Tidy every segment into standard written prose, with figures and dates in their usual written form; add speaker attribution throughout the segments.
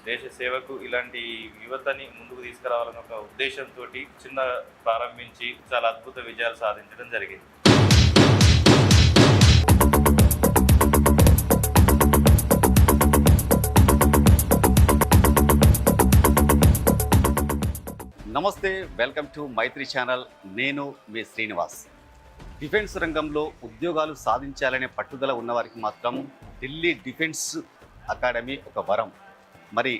Speaker 1: దేశ సేవకు ఇలాంటి యువతని ముందుకు తీసుకురావాలన్న ఒక ఉద్దేశంతో చిన్న ప్రారంభించి చాలా అద్భుత విజయాలు సాధించడం జరిగింది.
Speaker 2: నమస్తే, వెల్కమ్ టు మైత్రి ఛానల్. నేను మీ శ్రీనివాస్. డిఫెన్స్ రంగంలో ఉద్యోగాలు సాధించాలనే పట్టుదల ఉన్నవారికి మాత్రం ఢిల్లీ డిఫెన్స్ అకాడమీ ఒక వరం. మరి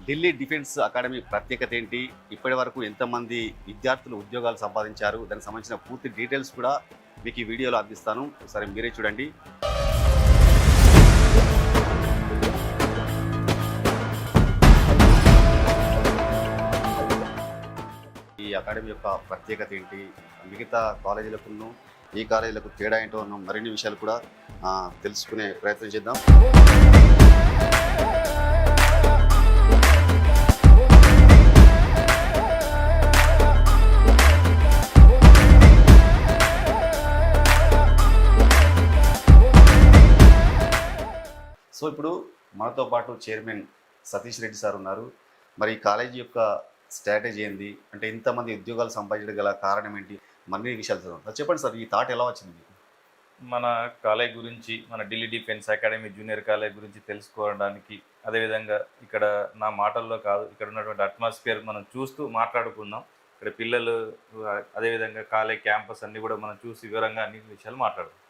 Speaker 2: ఢిల్లీ డిఫెన్స్ అకాడమీ ప్రత్యేకత ఏంటి, ఇప్పటి వరకు ఎంతమంది విద్యార్థులు ఉద్యోగాలు సంపాదించారు, దానికి సంబంధించిన పూర్తి డీటెయిల్స్ కూడా మీకు ఈ వీడియోలో అందిస్తాను. ఒకసారి మీరే చూడండి. ఈ అకాడమీ యొక్క ప్రత్యేకత ఏంటి, మిగతా కాలేజీలకు ఈ కాలేజీలకు తేడా ఏంటో మరిన్ని విషయాలు కూడా తెలుసుకునే ప్రయత్నం చేద్దాం. సో ఇప్పుడు మనతో పాటు చైర్మన్ సతీష్ రెడ్డి సార్ ఉన్నారు. మరి ఈ కాలేజీ యొక్క స్ట్రాటజీ ఏంది, అంటే ఇంతమంది ఉద్యోగాలు సంపాదించడం గల కారణం ఏంటి, మరిన్ని విషయాలు సార్ చెప్పండి సార్. ఈ థాట్ ఎలా వచ్చింది మీకు?
Speaker 1: మన కాలేజ్ గురించి, మన Delhi defence academy junior college గురించి తెలుసుకోవడానికి, అదేవిధంగా ఇక్కడ నా మాటల్లో కాదు, ఇక్కడ ఉన్నటువంటి అట్మాస్ఫియర్ మనం చూస్తూ మాట్లాడుకుందాం. ఇక్కడ పిల్లలు, అదేవిధంగా కాలేజ్ క్యాంపస్ అన్నీ కూడా మనం చూసి వివరంగా అన్ని విషయాలు మాట్లాడుకుందాం.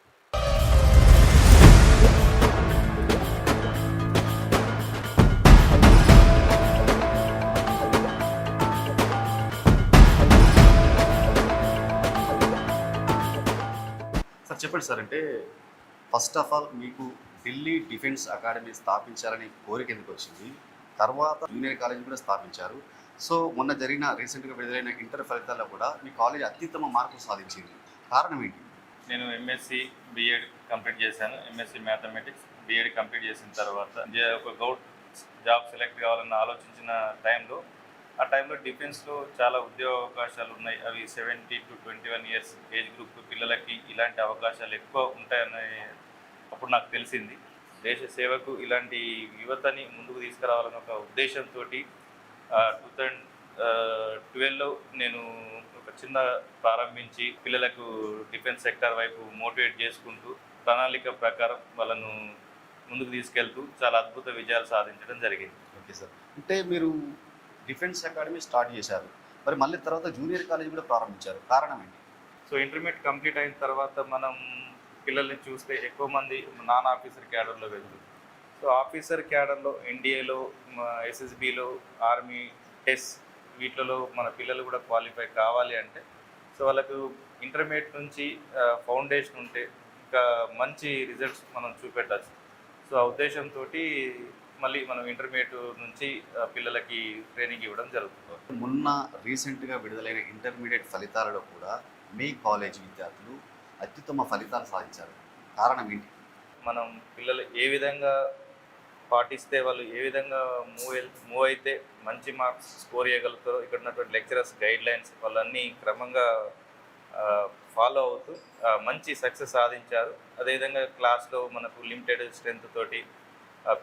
Speaker 2: చెప్పండి సార్. అంటే ఫస్ట్ ఆఫ్ ఆల్ మీకు ఢిల్లీ డిఫెన్స్ అకాడమీ స్థాపించాలని కోరిక ఎందుకు వచ్చింది? తర్వాత జూనియర్ కాలేజ్ కూడా స్థాపించారు. సో మొన్న జరిగిన రీసెంట్గా విడుదలైన ఇంటర్ ఫలితాల్లో కూడా మీ కాలేజ్ అత్యుత్తమ మార్కులు సాధించింది. కారణం ఏంటి?
Speaker 1: నేను ఎంఎస్సి బిఎడ్ కంప్లీట్ చేశాను. ఎంఎస్సి మ్యాథమెటిక్స్ బిఎడ్ కంప్లీట్ చేసిన తర్వాత ఒక గవర్నమెంట్ జాబ్ సెలెక్ట్ కావాలని ఆలోచించిన టైంలో, ఆ టైంలో డిఫెన్స్లో చాలా ఉద్యోగ అవకాశాలు ఉన్నాయి. అవి 17 to 21 ఇయర్స్ ఏజ్ గ్రూప్ పిల్లలకి ఇలాంటి అవకాశాలు ఎక్కువ ఉంటాయని అప్పుడు నాకు తెలిసింది. దేశ సేవకు ఇలాంటి యువతని ముందుకు తీసుకురావాలన్న ఒక ఉద్దేశంతో 2012లో నేను ఒక చిన్న ప్రారంభించి పిల్లలకు డిఫెన్స్ సెక్టర్ వైపు మోటివేట్ చేసుకుంటూ ప్రణాళిక ప్రకారం వాళ్ళను ముందుకు తీసుకెళ్తూ చాలా అద్భుత విజయాలు సాధించడం జరిగింది.
Speaker 2: Okay sir. అంటే మీరు డిఫెన్స్ అకాడమీ స్టార్ట్ చేశారు, మరి మళ్ళీ తర్వాత జూనియర్ కాలేజ్ కూడా ప్రారంభించారు. కారణం ఏంటి?
Speaker 1: సో ఇంటర్మీడియట్ కంప్లీట్ అయిన తర్వాత మనం పిల్లల్ని చూస్తే ఎక్కువ మంది నాన్ ఆఫీసర్ క్యాడర్లో వెళ్తుంది. సో ఆఫీసర్ క్యాడర్లో ఎన్డీఏలో, ఎస్ఎస్బిలో, ఆర్మీ, టెస్ వీటిలో మన పిల్లలు కూడా క్వాలిఫై కావాలి అంటే సో వాళ్ళకు ఇంటర్మీడియట్ నుంచి ఫౌండేషన్ ఉంటే ఇంకా మంచి రిజల్ట్స్ మనం చూపెట్టచ్చు. సో ఆ ఉద్దేశంతో మళ్ళీ మనం ఇంటర్మీడియట్ నుంచి పిల్లలకి ట్రైనింగ్ ఇవ్వడం జరుగుతుంది.
Speaker 2: మొన్న రీసెంట్గా విడుదలైన ఇంటర్మీడియట్ ఫలితాలలో కూడా మీ కాలేజ్ విద్యార్థులు అత్యుత్తమ ఫలితాలు సాధించారు. కారణం ఏంటి?
Speaker 1: మనం పిల్లలు ఏ విధంగా పాటిస్తే, వాళ్ళు ఏ విధంగా మూవ్ అయితే మంచి మార్క్స్ స్కోర్ చేయగలుగుతారో, ఇక్కడ ఉన్నటువంటి లెక్చరర్స్ గైడ్ లైన్స్ వాళ్ళన్నీ క్రమంగా ఫాలో అవుతూ మంచి సక్సెస్ సాధించారు. అదేవిధంగా క్లాస్లో మనకు లిమిటెడ్ స్ట్రెంత్ తోటి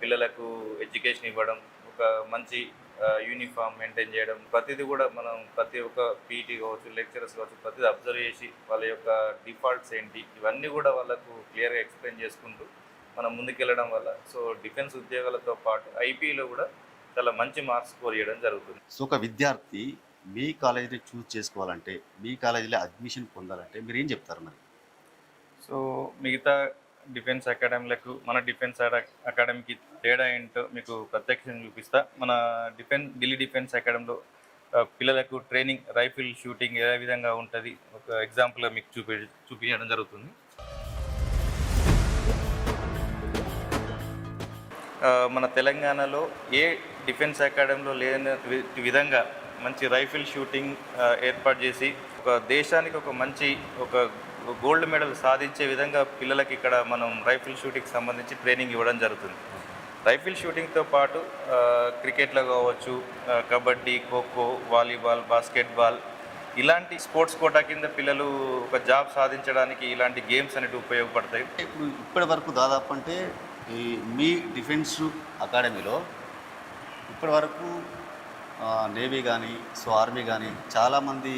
Speaker 1: పిల్లలకు ఎడ్యుకేషన్ ఇవ్వడం, ఒక మంచి యూనిఫామ్ మెయింటైన్ చేయడం, ప్రతిదీ కూడా మనం ప్రతి ఒక్క పీటీ కావచ్చు, లెక్చరర్స్ కావచ్చు, ప్రతిదీ అబ్జర్వ్ చేసి వాళ్ళ యొక్క డిఫాల్ట్స్ ఏంటి ఇవన్నీ కూడా వాళ్ళకు క్లియర్గా ఎక్స్ప్లెయిన్ చేసుకుంటూ మనం ముందుకెళ్ళడం వల్ల సో డిఫెన్స్ ఉద్యోగాలతో పాటు ఐపీలో కూడా చాలా మంచి మార్క్స్ స్కోర్ చేయడం జరుగుతుంది.
Speaker 2: సో ఒక విద్యార్థి మీ కాలేజీని చూస్ చేసుకోవాలంటే, మీ కాలేజీలో అడ్మిషన్ పొందాలంటే మీరు ఏం చెప్తారు మరి?
Speaker 1: సో మిగతా డిఫెన్స్ అకాడమీలకు మన డిఫెన్స్ అకాడమీకి తేడా ఏంటో మీకు ప్రత్యక్షంగా చూపిస్తా. మన ఢిల్లీ డిఫెన్స్ అకాడమీలో పిల్లలకు ట్రైనింగ్, రైఫిల్ షూటింగ్ ఏ విధంగా ఉంటుంది ఒక ఎగ్జాంపుల్గా మీకు చూపించడం జరుగుతుంది. మన తెలంగాణలో ఏ డిఫెన్స్ అకాడమీలో లేని విధంగా మంచి రైఫిల్ షూటింగ్ ఏర్పాటు చేసి ఒక దేశానికి ఒక మంచి ఒక గోల్డ్ మెడల్ సాధించే విధంగా పిల్లలకి ఇక్కడ మనం రైఫిల్ షూటింగ్కి సంబంధించి ట్రైనింగ్ ఇవ్వడం జరుగుతుంది. రైఫిల్ షూటింగ్తో పాటు క్రికెట్లో కావచ్చు, కబడ్డీ, ఖోఖో, వాలీబాల్, బాస్కెట్బాల్ ఇలాంటి స్పోర్ట్స్ కోటా కింద పిల్లలు ఒక జాబ్ సాధించడానికి ఇలాంటి గేమ్స్ అనేవి ఉపయోగపడతాయి.
Speaker 2: ఇప్పుడు ఇప్పటి వరకు దాదాపు అంటే ఈ మీ డిఫెన్స్ అకాడమీలో ఇప్పటి వరకు నేవీ కానీ ఆర్మీ కానీ చాలామంది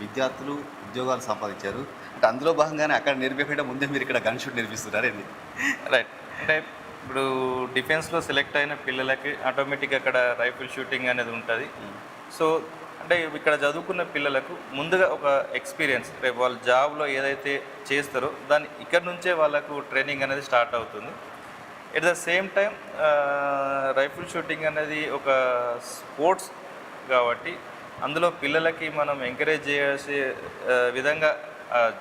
Speaker 2: విద్యార్థులు ఉద్యోగాలు సంపాదించారు. అంటే అందులో భాగంగానే అక్కడ నేర్పించడం ముందే మీరు ఇక్కడ గన్ షూట్ నేర్పిస్తున్నారు ఏంది?
Speaker 1: రైట్. అంటే ఇప్పుడు డిఫెన్స్లో సెలెక్ట్ అయిన పిల్లలకి ఆటోమేటిక్గా అక్కడ రైఫిల్ షూటింగ్ అనేది ఉంటుంది. సో అంటే ఇక్కడ చదువుకున్న పిల్లలకు ముందుగా ఒక ఎక్స్పీరియన్స్, రేపు వాళ్ళు జాబ్లో ఏదైతే చేస్తారో దాన్ని ఇక్కడ నుంచే వాళ్ళకు ట్రైనింగ్ అనేది స్టార్ట్ అవుతుంది. At the same time rifle shooting అనేది ఒక స్పోర్ట్స్ కాబట్టి అందులో పిల్లలకి మనం ఎంకరేజ్ చేసే విధంగా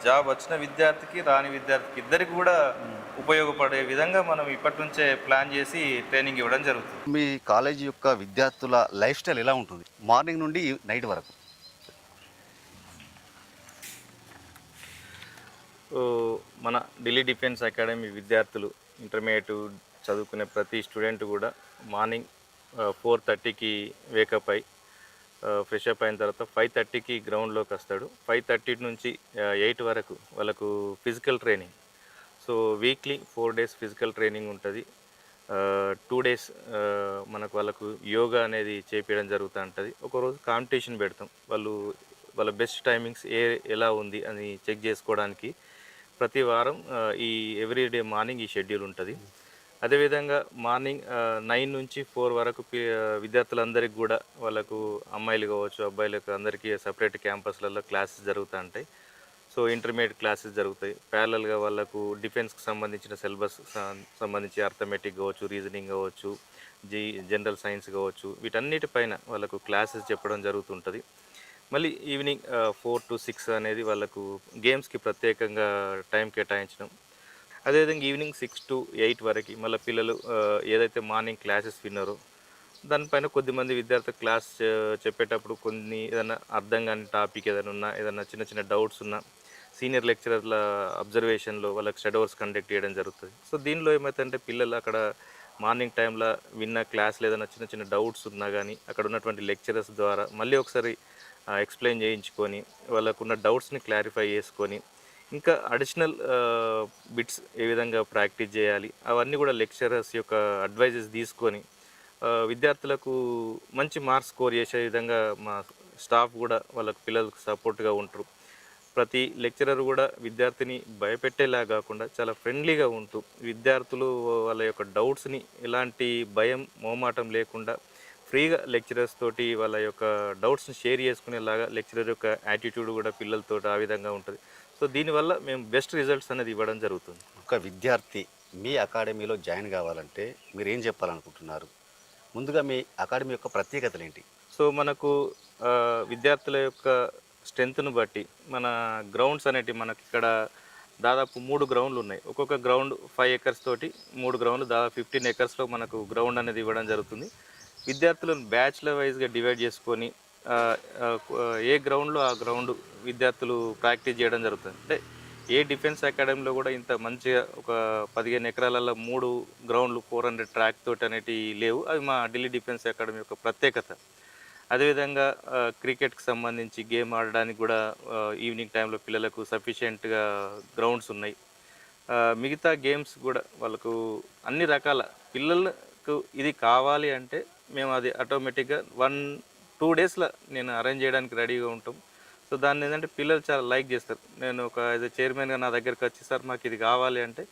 Speaker 1: జాబ్ వచ్చిన విద్యార్థికి రాని విద్యార్థికి ఇద్దరికి కూడా ఉపయోగపడే విధంగా మనం ఇప్పటి నుంచే ప్లాన్ చేసి ట్రైనింగ్ ఇవ్వడం జరుగుతుంది.
Speaker 2: మీ కాలేజీ యొక్క విద్యార్థుల లైఫ్ స్టైల్ ఎలా ఉంటుంది మార్నింగ్ నుండి నైట్ వరకు?
Speaker 1: సో మన ఢిల్లీ డిఫెన్స్ అకాడమీ విద్యార్థులు ఇంటర్మీడియట్ చదువుకునే ప్రతి స్టూడెంట్ కూడా మార్నింగ్ 4:30కి వేకప్ అయి ఫ్రెష్ అప్ అయిన తర్వాత 5:30కి గ్రౌండ్లోకి వస్తాడు. 5:30 నుంచి 8 వరకు వాళ్ళకు physical training. So weekly 4 days physical training ఉంటుంది. 2 days వాళ్ళకు యోగా అనేది చేపించడం జరుగుతూ ఉంటుంది. ఒకరోజు కాంపిటీషన్ పెడతాం. వాళ్ళ బెస్ట్ టైమింగ్స్ ఎలా ఉంది అని చెక్ చేసుకోవడానికి ప్రతి వారం ఈ ఎవ్రీడే మార్నింగ్ ఈ షెడ్యూల్ ఉంటుంది. అదేవిధంగా మార్నింగ్ 9 నుంచి 4 వరకు విద్యార్థులందరికీ కూడా వాళ్ళకు అమ్మాయిలు కావచ్చు అబ్బాయిలకు అందరికీ సపరేట్ క్యాంపస్లలో క్లాసెస్ జరుగుతూ ఉంటాయి. సో ఇంటర్మీడియట్ క్లాసెస్ జరుగుతాయి. ప్యారలల్గా వాళ్ళకు డిఫెన్స్కి సంబంధించిన సిలబస్ సంబంధించి అర్థమెటిక్ కావచ్చు, రీజనింగ్ కావచ్చు, జనరల్ సైన్స్ కావచ్చు, వీటన్నిటిపైన వాళ్ళకు క్లాసెస్ చెప్పడం జరుగుతుంటుంది. మళ్ళీ ఈవినింగ్ 4 to 6 అనేది వాళ్ళకు గేమ్స్కి ప్రత్యేకంగా టైం కేటాయించడం. అదేవిధంగా ఈవినింగ్ 6 to 8 వరకు మళ్ళీ పిల్లలు ఏదైతే మార్నింగ్ క్లాసెస్ విన్నారో దానిపైన కొద్దిమంది విద్యార్థులు క్లాస్ చెప్పేటప్పుడు ఏదైనా అర్థం కాని టాపిక్ ఏదైనా ఉన్నా, ఏదైనా చిన్న చిన్న డౌట్స్ ఉన్నా సీనియర్ లెక్చరర్ల అబ్జర్వేషన్లో వాళ్ళకి స్టడీ అవర్స్ కండక్ట్ చేయడం జరుగుతుంది. సో దీనిలో ఏమవుతుందంటే పిల్లలు అక్కడ మార్నింగ్ టైంలో విన్న క్లాస్లో ఏదైనా చిన్న చిన్న డౌట్స్ ఉన్నా కానీ అక్కడ ఉన్నటువంటి లెక్చరర్స్ ద్వారా మళ్ళీ ఒకసారి ఎక్స్ప్లెయిన్ చేయించుకొని వాళ్ళకున్న డౌట్స్ని క్లారిఫై చేసుకొని ఇంకా అడిషనల్ బిట్స్ ఏ విధంగా ప్రాక్టీస్ చేయాలి అవన్నీ కూడా లెక్చరర్స్ యొక్క అడ్వైజెస్ తీసుకొని విద్యార్థులకు మంచి మార్క్స్ స్కోర్ చేసే విధంగా మా స్టాఫ్ కూడా వాళ్ళకు పిల్లలకు సపోర్ట్గా ఉంటారు. ప్రతి లెక్చరర్ కూడా విద్యార్థిని భయపెట్టేలా కాకుండా చాలా ఫ్రెండ్లీగా ఉంటూ విద్యార్థులు వాళ్ళ యొక్క డౌట్స్ని ఎలాంటి భయం మోమాటం లేకుండా ఫ్రీగా లెక్చరర్స్ తోటి వాళ్ళ యొక్క డౌట్స్ని షేర్ చేసుకునేలాగా లెక్చరర్ యొక్క యాటిట్యూడ్ కూడా పిల్లలతో ఆ విధంగా ఉంటుంది. సో దీనివల్ల మేము బెస్ట్ రిజల్ట్స్ అనేది ఇవ్వడం జరుగుతుంది.
Speaker 2: ఒక విద్యార్థి మీ అకాడమీలో జాయిన్ కావాలంటే మీరు ఏం చెప్పాలనుకుంటున్నారు? ముందుగా మీ అకాడమీ యొక్క ప్రత్యేకతలు ఏంటి?
Speaker 1: సో మనకు విద్యార్థుల యొక్క స్ట్రెంత్ను బట్టి మన గ్రౌండ్స్ అనేటివి మనకి ఇక్కడ దాదాపు 3 గ్రౌండ్లు ఉన్నాయి. ఒక్కొక్క గ్రౌండ్ 5 acres తోటి 3 గ్రౌండ్లు దాదాపు 15 acresలో మనకు గ్రౌండ్ అనేది ఇవ్వడం జరుగుతుంది. విద్యార్థులను బ్యాచ్ల వైజ్గా డివైడ్ చేసుకొని ఏ గ్రౌండ్లో ఆ గ్రౌండ్ విద్యార్థులు ప్రాక్టీస్ చేయడం జరుగుతుంది. అంటే ఏ డిఫెన్స్ అకాడమీలో కూడా ఇంత మంచిగా ఒక 15 ఎకరాలలో 3 గ్రౌండ్లు 400 ట్రాక్ తోటి అనేటివి లేవు. అవి మా ఢిల్లీ డిఫెన్స్ అకాడమీ యొక్క ప్రత్యేకత. అదేవిధంగా క్రికెట్కి సంబంధించి గేమ్ ఆడడానికి కూడా ఈవినింగ్ టైంలో పిల్లలకు సఫిషియెంట్గా గ్రౌండ్స్ ఉన్నాయి. మిగతా గేమ్స్ కూడా వాళ్ళకు అన్ని రకాల పిల్లలకు ఇది కావాలి అంటే మేము అది ఆటోమేటిక్గా 1-2 డేస్లో నేను అరేంజ్ చేయడానికి రెడీగా ఉంటాం. సో దాన్ని ఏంటంటే పిల్లలు చాలా లైక్ చేస్తారు. నేను ఒక చైర్మన్గా నా దగ్గరికి వచ్చి సార్ మాకు ఇది కావాలి అంటే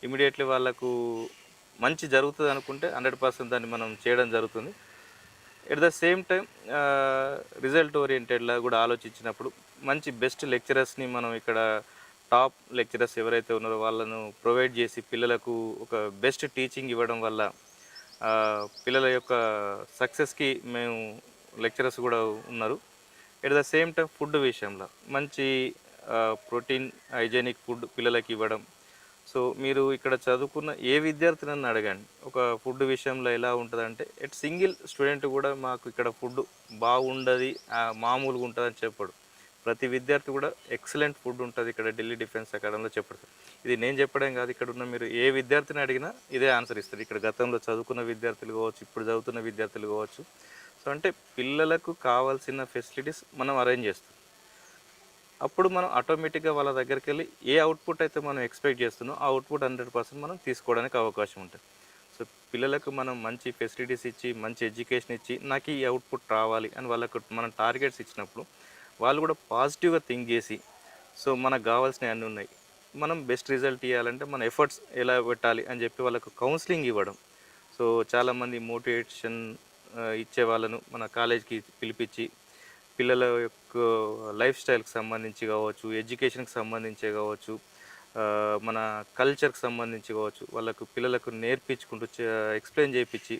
Speaker 1: ఇమీడియట్లీ వాళ్ళకు మంచి జరుగుతుంది అనుకుంటే 100% దాన్ని మనం చేయడం జరుగుతుంది. At the same time result ఓరియంటెడ్లా కూడా ఆలోచించినప్పుడు మంచి బెస్ట్ లెక్చరర్స్ని మనం ఇక్కడ టాప్ లెక్చరర్స్ ఎవరైతే ఉన్నారో వాళ్ళను ప్రొవైడ్ చేసి పిల్లలకు ఒక బెస్ట్ టీచింగ్ ఇవ్వడం వల్ల పిల్లల యొక్క సక్సెస్కి మేము లెక్చరర్స్ కూడా ఉన్నారు. At the same time food విషయంలో మంచి ప్రోటీన్ హైజెనిక్ ఫుడ్ పిల్లలకి ఇవ్వడం. సో మీరు ఇక్కడ చదువుకున్న ఏ విద్యార్థిని అడగండి ఒక ఫుడ్ విషయంలో ఎలా ఉంటుందంటే సింగిల్ స్టూడెంట్ కూడా మాకు ఇక్కడ ఫుడ్ బాగుండదు మామూలుగా ఉంటుందని చెప్పాడు. ప్రతి విద్యార్థి కూడా ఎక్సలెంట్ ఫుడ్ ఉంటుంది ఇక్కడ ఢిల్లీ డిఫెన్స్ అకాడమీలో చెప్పారు. ఇది నేను చెప్పడం కాదు, ఇక్కడ ఉన్న మీరు ఏ విద్యార్థిని అడిగినా ఇదే ఆన్సర్ ఇస్తారు. ఇక్కడ గతంలో చదువుకున్న విద్యార్థులు కావచ్చు, ఇప్పుడు చదువుతున్న విద్యార్థులు కావచ్చు. సో అంటే పిల్లలకు కావాల్సిన ఫెసిలిటీస్ మనం అరేంజ్ చేస్తాం. అప్పుడు మనం ఆటోమేటిక్గా వాళ్ళ దగ్గరికి వెళ్ళి ఏ అవుట్పుట్ అయితే మనం ఎక్స్పెక్ట్ చేస్తున్నామో ఆ అవుట్పుట్ 100% మనం తీసుకోవడానికి అవకాశం ఉంటుంది. సో పిల్లలకు మనం మంచి ఫెసిలిటీస్ ఇచ్చి మంచి ఎడ్యుకేషన్ ఇచ్చి నాకు ఈ అవుట్పుట్ రావాలి అని వాళ్ళకు మనం టార్గెట్స్ ఇచ్చినప్పుడు వాళ్ళు కూడా పాజిటివ్గా థింక్ చేసి సో మనకు కావాల్సినవి అన్నీ ఉన్నాయి, మనం బెస్ట్ రిజల్ట్ ఇవ్వాలంటే మన ఎఫర్ట్స్ ఎలా పెట్టాలి అని చెప్పి వాళ్ళకు కౌన్సిలింగ్ ఇవ్వడం. సో చాలామంది మోటివేషన్ ఇచ్చే వాళ్ళను మన కాలేజ్కి పిలిపించి పిల్లల యొక్క లైఫ్ స్టైల్కి సంబంధించి కావచ్చు, ఎడ్యుకేషన్కి సంబంధించి కావచ్చు, మన కల్చర్కి సంబంధించి కావచ్చు, వాళ్ళకు పిల్లలకు నేర్పించుకుంటూ ఎక్స్ప్లెయిన్ చేయించి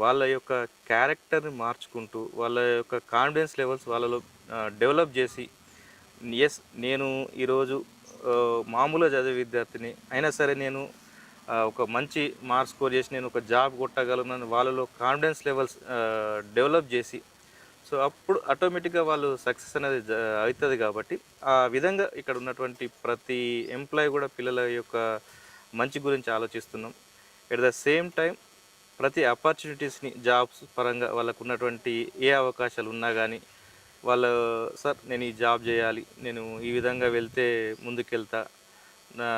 Speaker 1: వాళ్ళ యొక్క క్యారెక్టర్ని మార్చుకుంటూ వాళ్ళ యొక్క కాన్ఫిడెన్స్ లెవెల్స్ వాళ్ళలో డెవలప్ చేసి ఎస్ నేను ఈరోజు మామూలుగా చదివే విద్యార్థిని అయినా సరే నేను ఒక మంచి మార్క్స్ స్కోర్ చేసి నేను ఒక జాబ్ కొట్టగలను వాళ్ళలో కాన్ఫిడెన్స్ లెవెల్స్ డెవలప్ చేసి సో అప్పుడు ఆటోమేటిక్గా వాళ్ళు సక్సెస్ అనేది అవుతుంది. కాబట్టి ఆ విధంగా ఇక్కడ ఉన్నటువంటి ప్రతి ఎంప్లాయీ కూడా పిల్లల యొక్క మంచి గురించి ఆలోచిస్తున్నాం. ఎట్ ద సేమ్ టైం ప్రతి ఆపర్చునిటీస్ని జాబ్స్ పరంగా వాళ్ళకు ఉన్నటువంటి ఏ అవకాశాలు ఉన్నా కానీ వాళ్ళు సార్ నేను ఈ జాబ్ చేయాలి, నేను ఈ విధంగా వెళ్తే ముందుకెళ్తా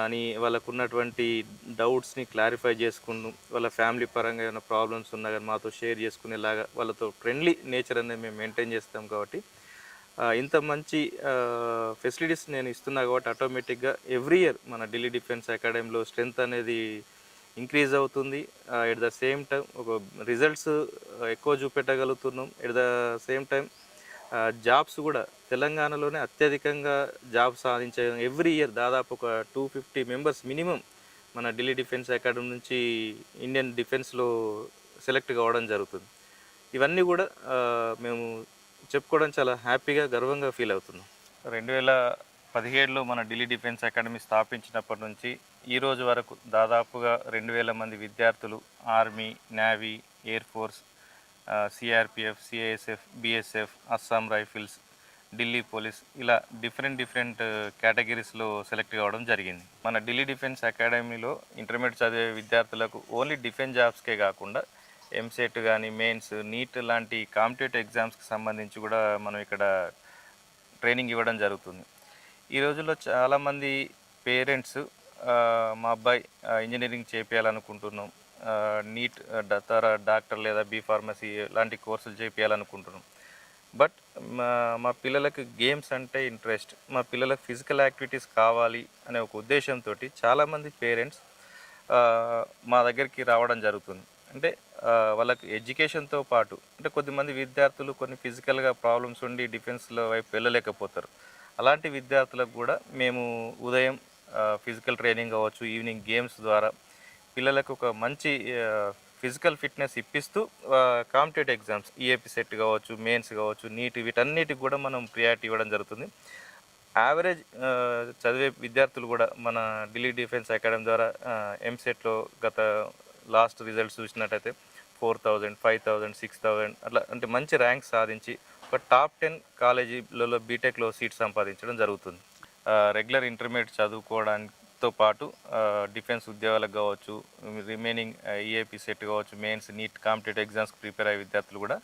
Speaker 1: అని వాళ్ళకు ఉన్నటువంటి డౌట్స్ని క్లారిఫై చేసుకుంటూ వాళ్ళ ఫ్యామిలీ పరంగా ఏమైనా ప్రాబ్లమ్స్ ఉన్నా కానీ మాతో షేర్ చేసుకునేలాగా వాళ్ళతో ఫ్రెండ్లీ నేచర్ అనేది మేము మెయింటైన్ చేస్తాం. కాబట్టి ఇంత మంచి ఫెసిలిటీస్ నేను ఇస్తున్నా కాబట్టి ఆటోమేటిక్గా ఎవ్రీ ఇయర్ మన ఢిల్లీ డిఫెన్స్ అకాడమీలో స్ట్రెంత్ అనేది ఇంక్రీజ్ అవుతుంది. ఎట్ ద సేమ్ టైం ఒక రిజల్ట్స్ ఎక్కువ చూపెట్టగలుగుతున్నాం. At the same time jobs కూడా తెలంగాణలోనే అత్యధికంగా జాబ్ సాధించే ఎవ్రీ ఇయర్ దాదాపు ఒక 250 మెంబర్స్ మినిమం మన ఢిల్లీ డిఫెన్స్ అకాడమీ నుంచి ఇండియన్ డిఫెన్స్లో సెలెక్ట్ కావడం జరుగుతుంది. ఇవన్నీ కూడా మేము చెప్పుకోవడం చాలా హ్యాపీగా గర్వంగా ఫీల్ అవుతున్నాం. 2017లో మన ఢిల్లీ డిఫెన్స్ అకాడమీ స్థాపించినప్పటి నుంచి ఈ రోజు వరకు దాదాపుగా 2000 మంది విద్యార్థులు army, navy, air force, CRPF, CISF, BSF, Assam rifles, Delhi police ఇలా డిఫరెంట్ కేటగిరీస్లో సెలెక్ట్ కావడం జరిగింది. మన ఢిల్లీ డిఫెన్స్ అకాడమీలో ఇంటర్మీడియట్ చదివే విద్యార్థులకు ఓన్లీ డిఫెన్స్ జాబ్స్కే కాకుండా ఎంసెట్ కానీ, మెయిన్స్, నీట్ లాంటి కాంపిటేటివ్ ఎగ్జామ్స్కి సంబంధించి కూడా మనం ఇక్కడ ట్రైనింగ్ ఇవ్వడం జరుగుతుంది. ఈ రోజుల్లో చాలామంది పేరెంట్స్ మా అబ్బాయి ఇంజనీరింగ్ చేపించాలనుకుంటున్నాం, నీట్ డాక్టర్ లేదా బీ ఫార్మసీ లాంటి కోర్సులు చేపించాలనుకుంటున్నాం. బట్ మా పిల్లలకు గేమ్స్ అంటే ఇంట్రెస్ట్, మా పిల్లలకు ఫిజికల్ యాక్టివిటీస్ కావాలి అనే ఒక ఉద్దేశంతో చాలామంది పేరెంట్స్ మా దగ్గరికి రావడం జరుగుతుంది. అంటే వాళ్ళకి ఎడ్యుకేషన్తో పాటు అంటే కొద్దిమంది విద్యార్థులు కొన్ని ఫిజికల్గా ప్రాబ్లమ్స్ ఉండి డిఫెన్స్లో వైపు వెళ్ళలేకపోతారు. అలాంటి విద్యార్థులకు కూడా మేము ఉదయం ఫిజికల్ ట్రైనింగ్ కావచ్చు, ఈవినింగ్ గేమ్స్ ద్వారా పిల్లలకు ఒక మంచి ఫిజికల్ ఫిట్నెస్ ఇప్పిస్తూ కాంపిటేటివ్ ఎగ్జామ్స్ ఈఏపీ సెట్ కావచ్చు, మెయిన్స్ కావచ్చు, నీట్ వీటన్నిటికి కూడా మనం ప్రియారిటీ ఇవ్వడం జరుగుతుంది. యావరేజ్ చదివే విద్యార్థులు కూడా మన ఢిల్లీ డిఫెన్స్ అకాడమీ ద్వారా ఎంసెట్లో గత లాస్ట్ రిజల్ట్స్ చూసినట్టయితే 4000, 5000, 6000 అట్లా అంటే మంచి ర్యాంక్ సాధించి ఒక టాప్ 10 కాలేజీలలో బీటెక్లో సీట్ సంపాదించడం జరుగుతుంది. రెగ్యులర్ ఇంటర్మీడియట్ చదువుకోవడంతో పాటు డిఫెన్స్ ఉద్యోగాలకు కావచ్చు, రిమైనింగ్ ఈఏపీ సెట్ కావచ్చు, మెయిన్స్, నీట్ కాంపిటేటివ్ ఎగ్జామ్స్కి ప్రిపేర్ అయ్యే విద్యార్థులు కూడా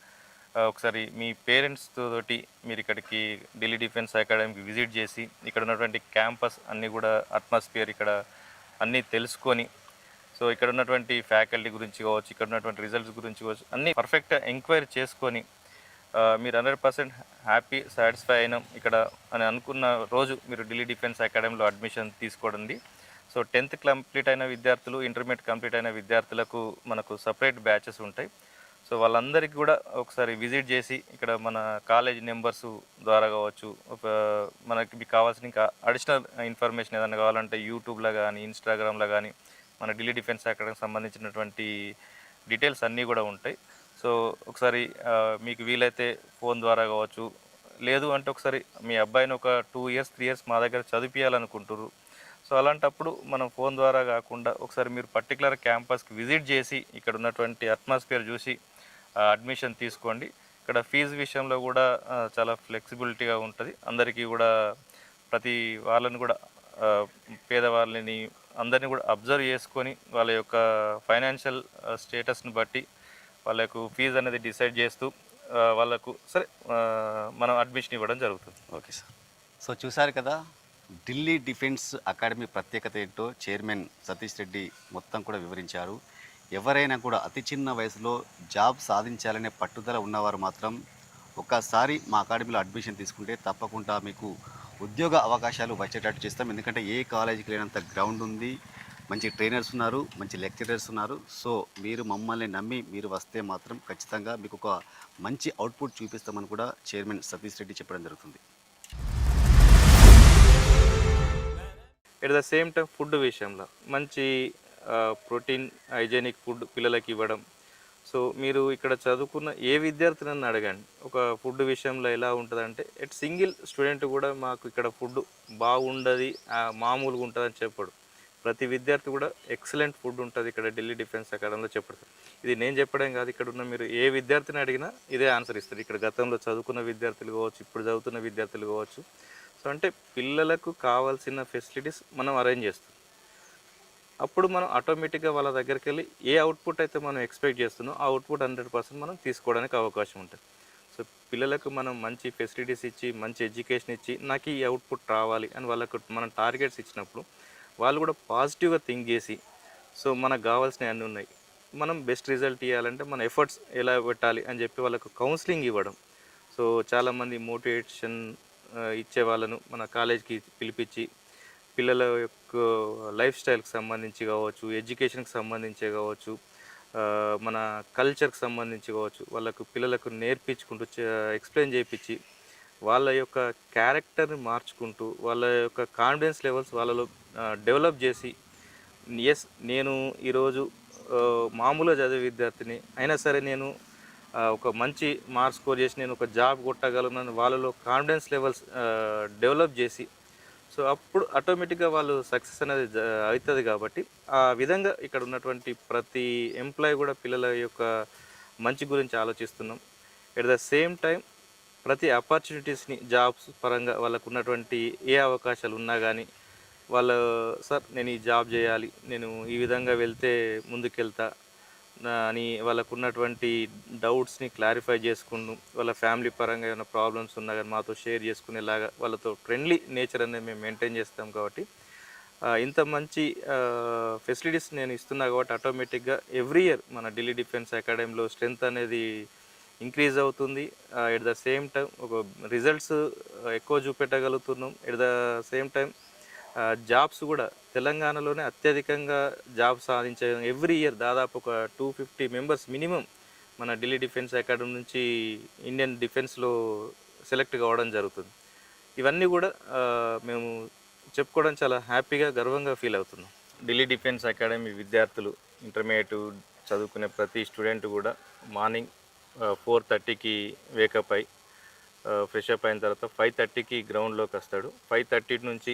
Speaker 1: ఒకసారి మీ పేరెంట్స్ తోటి మీరు ఇక్కడికి ఢిల్లీ డిఫెన్స్ అకాడమీకి విజిట్ చేసి ఇక్కడ ఉన్నటువంటి క్యాంపస్ అన్నీ కూడా అట్మాస్ఫియర్ ఇక్కడ అన్నీ తెలుసుకొని సో ఇక్కడ ఉన్నటువంటి ఫ్యాకల్టీ గురించి కావచ్చు, ఇక్కడ ఉన్నటువంటి రిజల్ట్స్ గురించి కావచ్చు అన్నీ పర్ఫెక్ట్గా ఎంక్వైరీ చేసుకొని మీరు 100% హ్యాపీ, సాటిస్ఫై అయినాం ఇక్కడ అని అనుకున్న రోజు మీరు ఢిల్లీ డిఫెన్స్ అకాడమీలో అడ్మిషన్ తీసుకోవడండి. సో 10th కంప్లీట్ అయిన విద్యార్థులు, ఇంటర్మీడియట్ కంప్లీట్ అయిన విద్యార్థులకు మనకు సపరేట్ బ్యాచెస్ ఉంటాయి. సో వాళ్ళందరికీ కూడా ఒకసారి విజిట్ చేసి ఇక్కడ మన కాలేజ్ నెంబర్స్ ద్వారా కావచ్చు, మనకి మీకు కావాల్సిన ఇంకా అడిషనల్ ఇన్ఫర్మేషన్ ఏదైనా కావాలంటే యూట్యూబ్లో కానీ, ఇన్స్టాగ్రామ్లో కానీ మన ఢిల్లీ డిఫెన్స్ అకాడమీకి సంబంధించినటువంటి డీటెయిల్స్ అన్నీ కూడా ఉంటాయి. సో ఒకసారి మీకు వీలైతే ఫోన్ ద్వారా కావచ్చు, లేదు అంటే ఒకసారి మీ అబ్బాయిని ఒక 2 years 3 years మా దగ్గర చదివించాలనుకుంటారు. సో అలాంటప్పుడు మనం ఫోన్ ద్వారా కాకుండా ఒకసారి మీరు పర్టికులర్ క్యాంపస్కి విజిట్ చేసి ఇక్కడ ఉన్నటువంటి అట్మాస్ఫియర్ చూసి అడ్మిషన్ తీసుకోండి. ఇక్కడ ఫీజు విషయంలో కూడా చాలా ఫ్లెక్సిబిలిటీగా ఉంటుంది. అందరికీ కూడా ప్రతి వాళ్ళని కూడా పేదవాళ్ళని అందరినీ కూడా అబ్జర్వ్ చేసుకొని వాళ్ళ యొక్క ఫైనాన్షియల్ స్టేటస్ని బట్టి వాళ్ళకు ఫీజు అనేది డిసైడ్ చేస్తూ వాళ్ళకు సరే మనం అడ్మిషన్ ఇవ్వడం జరుగుతుంది.
Speaker 2: Okay sir. సో చూసారు కదా, ఢిల్లీ డిఫెన్స్ అకాడమీ ప్రత్యేకత ఏంటో చైర్మన్ సతీష్ రెడ్డి మొత్తం కూడా వివరించారు. ఎవరైనా కూడా అతి చిన్న వయసులో జాబ్ సాధించాలనే పట్టుదల ఉన్నవారు మాత్రం ఒక్కసారి మా అకాడమీలో అడ్మిషన్ తీసుకుంటే తప్పకుండా మీకు ఉద్యోగ అవకాశాలు వచ్చేటట్టు చేస్తాం. ఎందుకంటే ఏ కాలేజీకి లేనంత గ్రౌండ్ ఉంది, మంచి ట్రైనర్స్ ఉన్నారు, మంచి లెక్చరర్స్ ఉన్నారు. సో మీరు మమ్మల్ని నమ్మి మీరు వస్తే మాత్రం ఖచ్చితంగా మీకు ఒక మంచి అవుట్పుట్ చూపిస్తామని కూడా చైర్మన్ సతీష్ రెడ్డి చెప్పడం జరుగుతుంది.
Speaker 1: At the same time food విషయంలో మంచి ప్రోటీన్ హైజెనిక్ ఫుడ్ పిల్లలకి ఇవ్వడం. సో మీరు ఇక్కడ చదువుకున్న ఏ విద్యార్థిని అడగండి, ఒక ఫుడ్ విషయంలో ఎలా ఉంటుందంటే సింగిల్ స్టూడెంట్ కూడా మాకు ఇక్కడ ఫుడ్ బాగుండదు మామూలుగా ఉంటుందని చెప్పడు. ప్రతి విద్యార్థి కూడా ఎక్సలెంట్ ఫుడ్ ఉంటుంది ఇక్కడ ఢిల్లీ డిఫెన్స్ అకాడమీలో చెప్పడతారు. ఇది నేను చెప్పడం కాదు, ఇక్కడ ఉన్న మీరు ఏ విద్యార్థిని అడిగినా ఇదే ఆన్సర్ ఇస్తారు. ఇక్కడ గతంలో చదువుకున్న విద్యార్థులు కావచ్చు, ఇప్పుడు చదువుతున్న విద్యార్థులు కావచ్చు. సో అంటే పిల్లలకు కావాల్సిన ఫెసిలిటీస్ మనం అరేంజ్ చేస్తాం. అప్పుడు మనం ఆటోమేటిక్గా వాళ్ళ దగ్గరికి వెళ్ళి ఏ అవుట్పుట్ అయితే మనం ఎక్స్పెక్ట్ చేస్తున్నామో ఆ అవుట్పుట్ 100% మనం తీసుకోవడానికి అవకాశం ఉంటుంది. సో పిల్లలకు మనం మంచి ఫెసిలిటీస్ ఇచ్చి మంచి ఎడ్యుకేషన్ ఇచ్చి నాకు ఈ అవుట్పుట్ రావాలి అని వాళ్ళకు మనం టార్గెట్స్ ఇచ్చినప్పుడు వాళ్ళు కూడా పాజిటివ్గా థింక్ చేసి సో మనకు కావాల్సినవి అన్నీ ఉన్నాయి, మనం బెస్ట్ రిజల్ట్ ఇవ్వాలంటే మన ఎఫర్ట్స్ ఎలా పెట్టాలి అని చెప్పి వాళ్ళకు కౌన్సిలింగ్ ఇవ్వడం. సో చాలామంది మోటివేషన్ ఇచ్చే వాళ్ళను మన కాలేజ్కి పిలిపించి పిల్లల యొక్క లైఫ్ స్టైల్కి సంబంధించి కావచ్చు, ఎడ్యుకేషన్కి సంబంధించి కావచ్చు, మన కల్చర్కి సంబంధించి కావచ్చు, వాళ్ళకు పిల్లలకు నేర్పించుకుంటూ ఎక్స్ప్లెయిన్ చేయించి వాళ్ళ యొక్క క్యారెక్టర్ని మార్చుకుంటూ వాళ్ళ యొక్క కాన్ఫిడెన్స్ లెవెల్స్ వాళ్ళలో డెవలప్ చేసి ఎస్ నేను ఈరోజు మామూలుగా చదివే విద్యార్థిని అయినా సరే నేను ఒక మంచి మార్క్స్ స్కోర్ చేసి నేను ఒక జాబ్ కొట్టగలను వాళ్ళలో కాన్ఫిడెన్స్ లెవెల్స్ డెవలప్ చేసి సో అప్పుడు ఆటోమేటిక్గా వాళ్ళు సక్సెస్ అనేది అవుతుంది. కాబట్టి ఆ విధంగా ఇక్కడ ఉన్నటువంటి ప్రతి ఎంప్లాయీ కూడా పిల్లల యొక్క మంచి గురించి ఆలోచిస్తున్నాం. ఎట్ ద సేమ్ టైం ప్రతి ఆపర్చునిటీస్ని జాబ్స్ పరంగా వాళ్ళకు ఉన్నటువంటి ఏ అవకాశాలు ఉన్నా కానీ వాళ్ళు సార్ నేను ఈ జాబ్ చేయాలి, నేను ఈ విధంగా వెళ్తే ముందుకెళ్తా అని వాళ్ళకు ఉన్నటువంటి డౌట్స్ని క్లారిఫై చేసుకుంటూ వాళ్ళ ఫ్యామిలీ పరంగా ఏమైనా ప్రాబ్లమ్స్ ఉన్నా కానీ మాతో షేర్ చేసుకునేలాగా వాళ్ళతో ఫ్రెండ్లీ నేచర్ అనేది మేము మెయింటైన్ చేస్తాం. కాబట్టి ఇంత మంచి ఫెసిలిటీస్ నేను ఇస్తున్నా కాబట్టి ఆటోమేటిక్గా ఎవ్రీ ఇయర్ మన ఢిల్లీ డిఫెన్స్ అకాడమీలో స్ట్రెంత్ అనేది ఇంక్రీజ్ అవుతుంది. ఎట్ ద సేమ్ టైం ఒక రిజల్ట్స్ ఎక్కువ చూపెట్టగలుగుతున్నాం. At the same time jobs కూడా తెలంగాణలోనే అత్యధికంగా జాబ్ సాధించే ఎవ్రీ ఇయర్ దాదాపు ఒక 250 మెంబర్స్ మినిమం మన ఢిల్లీ డిఫెన్స్ అకాడమీ నుంచి ఇండియన్ డిఫెన్స్లో సెలెక్ట్ కావడం జరుగుతుంది. ఇవన్నీ కూడా మేము చెప్పుకోవడం చాలా హ్యాపీగా గర్వంగా ఫీల్ అవుతున్నాం. ఢిల్లీ డిఫెన్స్ అకాడమీ విద్యార్థులు ఇంటర్మీడియట్ చదువుకునే ప్రతి స్టూడెంట్ కూడా మార్నింగ్ 4:30కి వేకప్ అయి ఫ్రెష్ అప్ అయిన తర్వాత 5:30కి గ్రౌండ్లోకి వస్తాడు. 5:30 నుంచి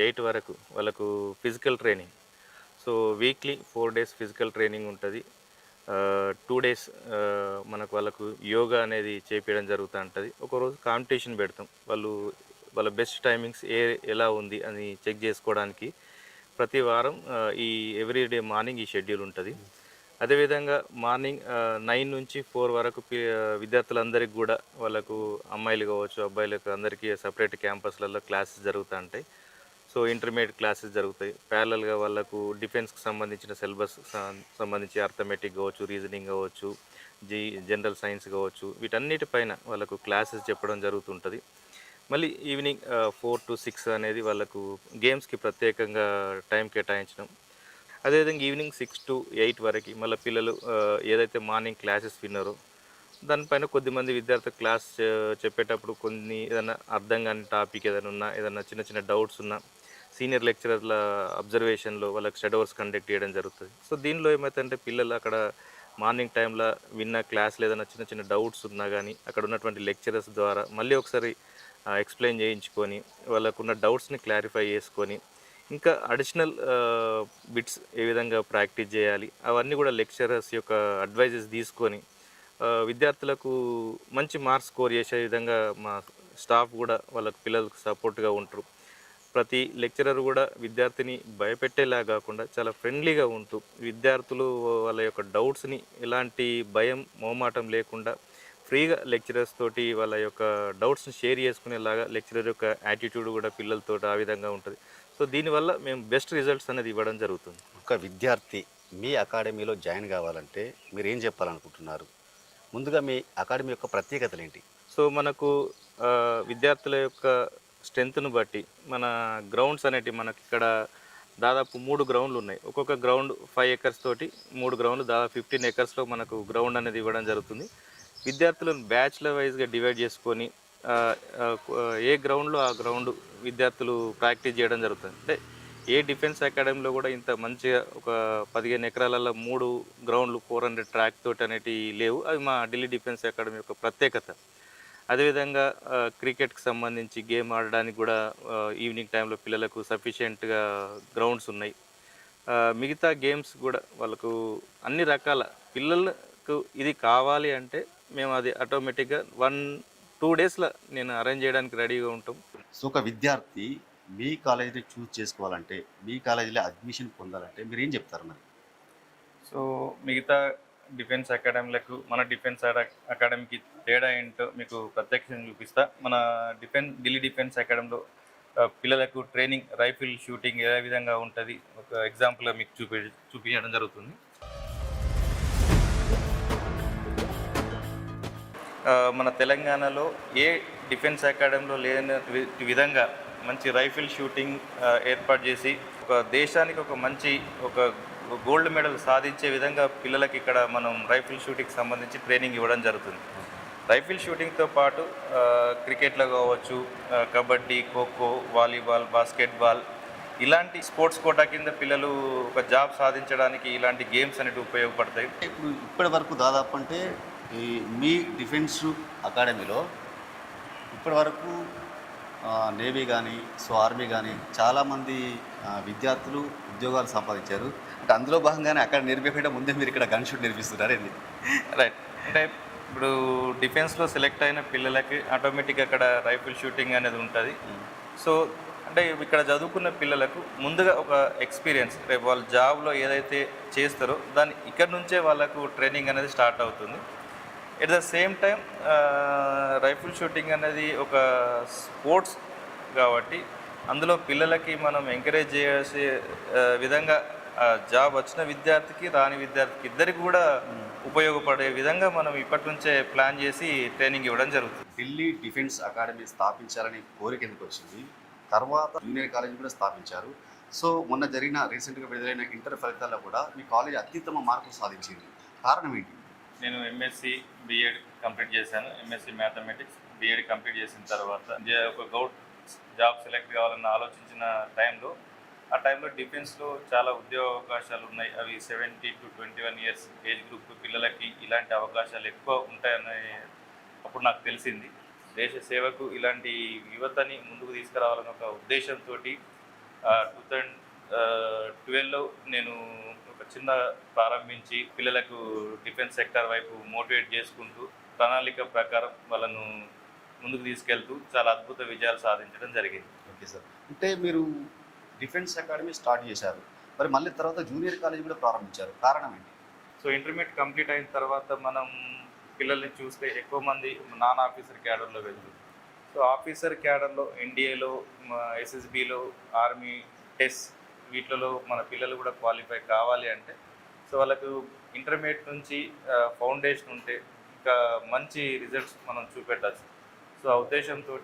Speaker 1: 8 వరకు వాళ్ళకు physical training. So weekly 4 days physical training ఉంటుంది. 2 డేస్ మనకు వాళ్ళకు యోగా అనేది చేపించడం జరుగుతూ ఉంటుంది. ఒకరోజు కాంపిటీషన్ పెడతాం. వాళ్ళ బెస్ట్ టైమింగ్స్ ఎలా ఉంది అని చెక్ చేసుకోవడానికి ప్రతి వారం ఈ ఎవ్రీడే మార్నింగ్ ఈ షెడ్యూల్ ఉంటుంది. అదేవిధంగా మార్నింగ్ 9 నుంచి 4 వరకు విద్యార్థులందరికీ కూడా వాళ్ళకు అమ్మాయిలు కావచ్చు అబ్బాయిలకు అందరికీ సపరేట్ క్యాంపస్లలో క్లాసెస్ జరుగుతూ ఉంటాయి. సో ఇంటర్మీడియట్ క్లాసెస్ జరుగుతాయి. ప్యారలల్గా వాళ్ళకు డిఫెన్స్కి సంబంధించిన సిలబస్ సంబంధించి అర్థమెటిక్ కావచ్చు, రీజనింగ్ కావచ్చు, జనరల్ సైన్స్ కావచ్చు, వీటన్నిటిపైన వాళ్ళకు క్లాసెస్ చెప్పడం జరుగుతుంటుంది. మళ్ళీ ఈవినింగ్ 4 to 6 అనేది వాళ్ళకు గేమ్స్కి ప్రత్యేకంగా టైం కేటాయించడం. అదేవిధంగా ఈవినింగ్ 6 to 8 వరకు మళ్ళీ పిల్లలు ఏదైతే మార్నింగ్ క్లాసెస్ విన్నారో దానిపైన కొద్దిమంది విద్యార్థులు క్లాస్ చెప్పేటప్పుడు కొన్ని ఏదైనా అర్థం కాని టాపిక్ ఏదైనా ఉన్నా, ఏదైనా చిన్న చిన్న డౌట్స్ ఉన్నా సీనియర్ లెక్చరర్ల అబ్జర్వేషన్లో వాళ్ళకి షెడోవర్స్ కండక్ట్ చేయడం జరుగుతుంది. సో దీనిలో ఏమవుతుందంటే పిల్లలు అక్కడ మార్నింగ్ టైంలో విన్న క్లాస్లో ఏదైనా చిన్న చిన్న డౌట్స్ ఉన్నా కానీ అక్కడ ఉన్నటువంటి లెక్చరర్స్ ద్వారా మళ్ళీ ఒకసారి ఎక్స్ప్లెయిన్ చేయించుకొని వాళ్ళకున్న డౌట్స్ని క్లారిఫై చేసుకొని ఇంకా అడిషనల్ బిట్స్ ఏ విధంగా ప్రాక్టీస్ చేయాలి అవన్నీ కూడా లెక్చరర్స్ యొక్క అడ్వైజెస్ తీసుకొని విద్యార్థులకు మంచి మార్క్స్ స్కోర్ చేసే విధంగా మా స్టాఫ్ కూడా వాళ్ళకు పిల్లలకు సపోర్ట్గా ఉంటారు. ప్రతి లెక్చరర్ కూడా విద్యార్థిని భయపెట్టేలా కాకుండా చాలా ఫ్రెండ్లీగా ఉంటూ విద్యార్థులు వాళ్ళ యొక్క డౌట్స్ని ఎలాంటి భయం మోమాటం లేకుండా ఫ్రీగా లెక్చరర్స్ తోటి వాళ్ళ యొక్క డౌట్స్ని షేర్ చేసుకునేలాగా లెక్చరర్ యొక్క యాటిట్యూడ్ కూడా పిల్లలతో ఆ విధంగా ఉంటుంది. సో దీనివల్ల మేము బెస్ట్ రిజల్ట్స్ అనేది ఇవ్వడం జరుగుతుంది.
Speaker 2: ఒక విద్యార్థి మీ అకాడమీలో జాయిన్ కావాలంటే మీరు ఏం చెప్పాలనుకుంటున్నారు? ముందుగా మీ అకాడమీ యొక్క ప్రత్యేకతలు ఏంటి?
Speaker 1: సో మనకు విద్యార్థుల యొక్క స్ట్రెంత్ను బట్టి మన గ్రౌండ్స్ అనేటివి మనకి ఇక్కడ దాదాపు 3 గ్రౌండ్లు ఉన్నాయి. ఒక్కొక్క గ్రౌండ్ 5 ఎకర్స్ తోటి 3 గ్రౌండ్లు దాదాపు 15 ఎకర్స్లో మనకు గ్రౌండ్ అనేది ఇవ్వడం జరుగుతుంది. విద్యార్థులను బ్యాచ్ల వైజ్గా డివైడ్ చేసుకొని ఏ గ్రౌండ్లో ఆ గ్రౌండ్ విద్యార్థులు ప్రాక్టీస్ చేయడం జరుగుతుంది. అంటే ఏ డిఫెన్స్ అకాడమీలో కూడా ఇంత మంచిగా ఒక 15 ఎకరాలలో 3 గ్రౌండ్లు 400 ట్రాక్ తోటి అనేటివి లేవు. అవి మా ఢిల్లీ డిఫెన్స్ అకాడమీ యొక్క ప్రత్యేకత. అదేవిధంగా క్రికెట్కి సంబంధించి గేమ్ ఆడడానికి కూడా ఈవినింగ్ టైంలో పిల్లలకు సఫిషియెంట్గా గ్రౌండ్స్ ఉన్నాయి. మిగతా గేమ్స్ కూడా వాళ్ళకు అన్ని రకాల పిల్లలకు ఇది కావాలి అంటే మేము అది ఆటోమేటిక్గా 1-2 డేస్లో నేను అరేంజ్ చేయడానికి రెడీగా ఉంటాం.
Speaker 2: సో ఒక విద్యార్థి మీ కాలేజీని చూస్ చేసుకోవాలంటే, మీ కాలేజీలో అడ్మిషన్ పొందాలంటే మీరు ఏం చెప్తారు మరి?
Speaker 1: సో మిగతా డిఫెన్స్ అకాడమీలకు మన డిఫెన్స్ అకాడమీకి తేడా ఏంటో మీకు ప్రత్యక్షంగా చూపిస్తా. మన ఢిల్లీ డిఫెన్స్ అకాడమీలో పిల్లలకు ట్రైనింగ్ రైఫిల్ షూటింగ్ ఏ విధంగా ఉంటుంది ఒక ఎగ్జాంపుల్గా మీకు చూపించడం జరుగుతుంది. మన తెలంగాణలో ఏ డిఫెన్స్ అకాడమీలో లేని విధంగా మంచి రైఫిల్ షూటింగ్ ఏర్పాటు చేసి ఒక దేశానికి ఒక మంచి ఒక గోల్డ్ మెడల్ సాధించే విధంగా పిల్లలకి ఇక్కడ మనం రైఫిల్ షూటింగ్కి సంబంధించి ట్రైనింగ్ ఇవ్వడం జరుగుతుంది. రైఫిల్ షూటింగ్తో పాటు క్రికెట్లో కావచ్చు, కబడ్డీ, ఖోఖో, వాలీబాల్, బాస్కెట్బాల్ ఇలాంటి స్పోర్ట్స్ కోటా కింద పిల్లలు ఒక జాబ్ సాధించడానికి ఇలాంటి గేమ్స్ అనేవి ఉపయోగపడతాయి.
Speaker 2: ఇప్పుడు ఇప్పటి వరకు దాదాపు అంటే ఈ మీ డిఫెన్స్ అకాడమీలో ఇప్పటి వరకు నేవీ కానీ ఆర్మీ కానీ చాలామంది విద్యార్థులు ఉద్యోగాలు సంపాదించారు. అంటే అందులో భాగంగానే అక్కడ నేర్పించకుండా ముందే మీరు ఇక్కడ గన్ షూట్ నేర్పిస్తున్నారు ఏంది?
Speaker 1: రైట్. అంటే ఇప్పుడు డిఫెన్స్లో సెలెక్ట్ అయిన పిల్లలకి ఆటోమేటిక్గా అక్కడ రైఫిల్ షూటింగ్ అనేది ఉంటుంది. సో అంటే ఇక్కడ చదువుకున్న పిల్లలకు ముందుగా ఒక ఎక్స్పీరియన్స్, రేపు వాళ్ళ జాబ్లో ఏదైతే చేస్తారో దాన్ని ఇక్కడ నుంచే వాళ్ళకు ట్రైనింగ్ అనేది స్టార్ట్ అవుతుంది. At the same time rifle shooting అనేది ఒక స్పోర్ట్స్ కాబట్టి అందులో పిల్లలకి మనం ఎంకరేజ్ చేసే విధంగా జాబ్ వచ్చిన విద్యార్థికి రాని విద్యార్థికి ఇద్దరికి కూడా ఉపయోగపడే విధంగా మనం ఇప్పటి నుంచే ప్లాన్ చేసి ట్రైనింగ్ ఇవ్వడం జరుగుతుంది.
Speaker 2: ఢిల్లీ డిఫెన్స్ అకాడమీ స్థాపించాలని కోరిక ఎందుకు వచ్చింది? తర్వాత జూనియర్ కాలేజ్ కూడా స్థాపించారు. సో మొన్న జరిగిన రీసెంట్గా విడుదలైన ఇంటర్ ఫలితాల్లో కూడా మీ కాలేజ్ అత్యుత్తమ మార్కులు సాధించింది. కారణం ఏంటి?
Speaker 1: నేను ఎంఎస్సి బిఎడ్ కంప్లీట్ చేశాను. ఎంఎస్సి మ్యాథమెటిక్స్ బిఎడ్ కంప్లీట్ చేసిన తర్వాత ఒక గౌట్ జాబ్ సెలెక్ట్ కావాలని ఆలోచించిన టైంలో ఆ టైంలో డిఫెన్స్లో చాలా ఉద్యోగ అవకాశాలు ఉన్నాయి. అవి 17 to 21 ఇయర్స్ ఏజ్ గ్రూప్ పిల్లలకి ఇలాంటి అవకాశాలు ఎక్కువ ఉంటాయని అప్పుడు నాకు తెలిసింది. దేశ సేవకు ఇలాంటి యువతని ముందుకు తీసుకురావాలని ఒక ఉద్దేశంతో 2012లో నేను ఒక చిన్న ప్రారంభించి పిల్లలకు డిఫెన్స్ సెక్టర్ వైపు మోటివేట్ చేసుకుంటూ ప్రణాళిక ప్రకారం వాళ్ళను ముందుకు తీసుకెళ్తూ చాలా అద్భుత విజయాలు సాధించడం జరిగింది.
Speaker 2: Okay sir. అంటే మీరు డిఫెన్స్ అకాడమీ స్టార్ట్ చేశారు, మరి మళ్ళీ తర్వాత జూనియర్ కాలేజ్ కూడా ప్రారంభించారు. కారణం ఏంటి?
Speaker 1: సో ఇంటర్మీడియట్ కంప్లీట్ అయిన తర్వాత మనం పిల్లల్ని చూస్తే ఎక్కువ మంది నాన్ ఆఫీసర్ క్యాడర్లో వెళ్తుంది. సో ఆఫీసర్ క్యాడర్లో ఎన్డీఏలో, ఎస్ఎస్బిలో, ఆర్మీ, టెస్ వీటిలో మన పిల్లలు కూడా క్వాలిఫై కావాలి అంటే సో వాళ్ళకు ఇంటర్మీడియట్ నుంచి ఫౌండేషన్ ఉంటే ఇంకా మంచి రిజల్ట్స్ మనం చూపెట్టచ్చు. సో ఆ ఉద్దేశంతో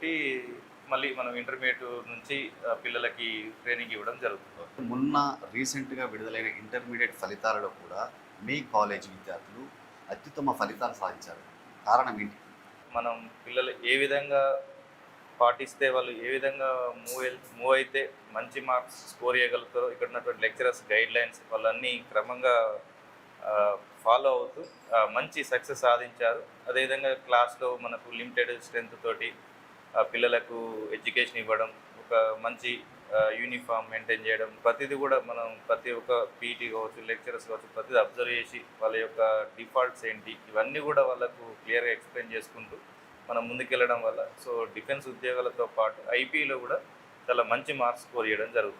Speaker 1: మళ్ళీ మనం ఇంటర్మీడియట్ నుంచి పిల్లలకి ట్రైనింగ్ ఇవ్వడం జరుగుతుంది.
Speaker 2: మొన్న రీసెంట్గా విడుదలైన ఇంటర్మీడియట్ ఫలితాలలో కూడా మీ కాలేజ్ విద్యార్థులు అత్యుత్తమ ఫలితాలు సాధించారు. కారణం ఏంటి?
Speaker 1: మనం పిల్లలు ఏ విధంగా పాటిస్తే వాళ్ళు ఏ విధంగా మూవ్ అయితే మంచి మార్క్స్ స్కోర్ చేయగలుగుతారో ఇక్కడ ఉన్నటువంటి లెక్చరర్స్ గైడ్ లైన్స్ వాళ్ళన్నీ క్రమంగా ఫాలో అవుతూ మంచి సక్సెస్ సాధించారు. అదేవిధంగా క్లాస్లో మనకు లిమిటెడ్ స్ట్రెంత్ తోటి పిల్లలకు ఎడ్యుకేషన్ ఇవ్వడం, ఒక మంచి యూనిఫామ్ మెయింటైన్ చేయడం, ప్రతిదీ కూడా మనం ప్రతి ఒక్క పీటీ కావచ్చు, లెక్చరర్స్ కావచ్చు, ప్రతిదీ అబ్జర్వ్ చేసి వాళ్ళ యొక్క డిఫాల్ట్స్ ఏంటి ఇవన్నీ కూడా వాళ్ళకు క్లియర్గా ఎక్స్ప్లెయిన్ చేసుకుంటూ మనం ముందుకెళ్ళడం వల్ల సో డిఫెన్స్ ఉద్యోగాలతో పాటు ఐపీలో కూడా చాలా మంచి మార్క్స్ స్కోర్ చేయడం జరుగుతుంది.